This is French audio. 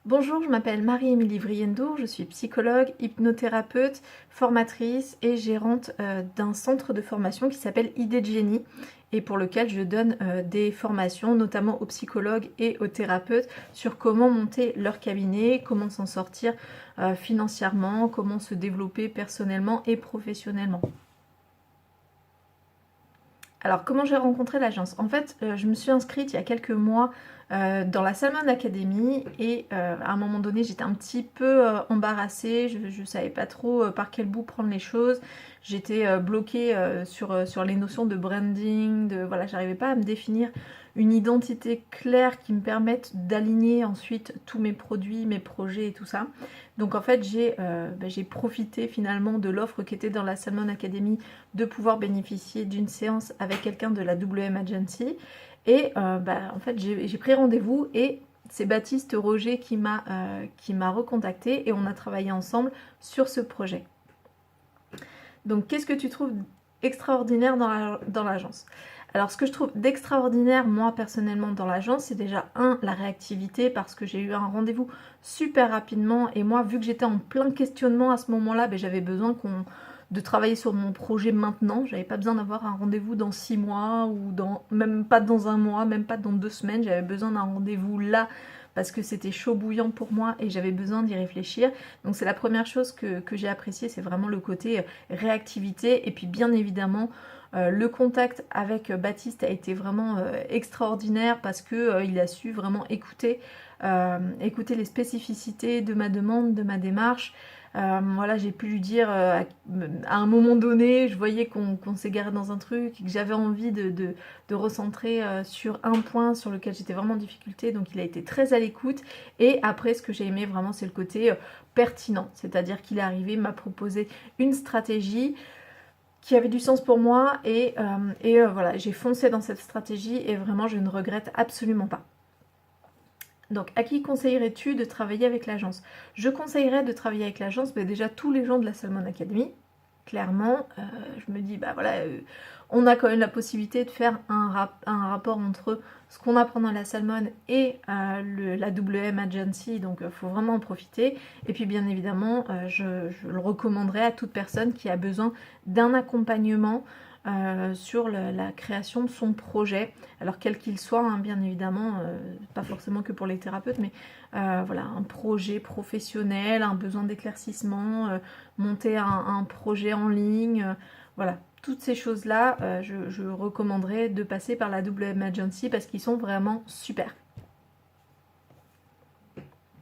Bonjour, je m'appelle Marie-Émilie Vriendour, je suis psychologue, hypnothérapeute, formatrice et gérante d'un centre de formation qui s'appelle Idée de Génie et pour lequel je donne des formations notamment aux psychologues et aux thérapeutes sur comment monter leur cabinet, comment s'en sortir financièrement, comment se développer personnellement et professionnellement. Alors, comment j'ai rencontré l'agence? En fait, je me suis inscrite il y a quelques mois dans la Salmon Academy et à un moment donné, j'étais un petit peu embarrassée, je ne savais pas trop par quel bout prendre les choses. J'étais bloquée sur les notions de branding, voilà, j'arrivais pas à me définir une identité claire qui me permette d'aligner ensuite tous mes produits, mes projets et tout ça. Donc en fait, j'ai profité finalement de l'offre qui était dans la Salmon Academy de pouvoir bénéficier d'une séance avec quelqu'un de la WM Agency. Et en fait, j'ai pris rendez-vous et c'est Baptiste Roger qui m'a recontacté et on a travaillé ensemble sur ce projet. Donc, qu'est-ce que tu trouves extraordinaire dans l'agence? Alors, ce que je trouve d'extraordinaire, moi, personnellement, dans l'agence, c'est déjà, la réactivité, parce que j'ai eu un rendez-vous super rapidement, et moi, vu que j'étais en plein questionnement à ce moment-là, j'avais besoin de travailler sur mon projet maintenant. J'avais pas besoin d'avoir un rendez-vous dans 6 mois, ou même pas dans un mois, même pas dans 2 semaines. J'avais besoin d'un rendez-vous là, parce que c'était chaud bouillant pour moi, et j'avais besoin d'y réfléchir. Donc c'est la première chose que j'ai appréciée, c'est vraiment le côté réactivité. Et puis bien évidemment, le contact avec Baptiste a été vraiment extraordinaire parce que il a su vraiment écouter les spécificités de ma demande, de ma démarche. Voilà, j'ai pu lui dire à un moment donné, je voyais qu'on s'égarait dans un truc et que j'avais envie de recentrer sur un point sur lequel j'étais vraiment en difficulté. Donc il a été très à l'écoute. Et après, ce que j'ai aimé vraiment, c'est le côté pertinent. C'est-à-dire qu'il est arrivé, m'a proposé une stratégie qui avait du sens pour moi et voilà, j'ai foncé dans cette stratégie et vraiment je ne regrette absolument pas. Donc, à qui conseillerais-tu de travailler avec l'agence? Je conseillerais de travailler avec l'agence, mais déjà tous les gens de la Salmon Academy. Clairement, je me dis, bah voilà, on a quand même la possibilité de faire un rapport entre ce qu'on apprend dans la Salmon et la WM Agency, donc il faut vraiment en profiter. Et puis bien évidemment, je le recommanderais à toute personne qui a besoin d'un accompagnement sur la création de son projet, alors quel qu'il soit, hein, bien évidemment, pas forcément que pour les thérapeutes, mais voilà, un projet professionnel, un besoin d'éclaircissement, monter un projet en ligne, voilà, toutes ces choses-là, je recommanderais de passer par la WM Agency parce qu'ils sont vraiment super.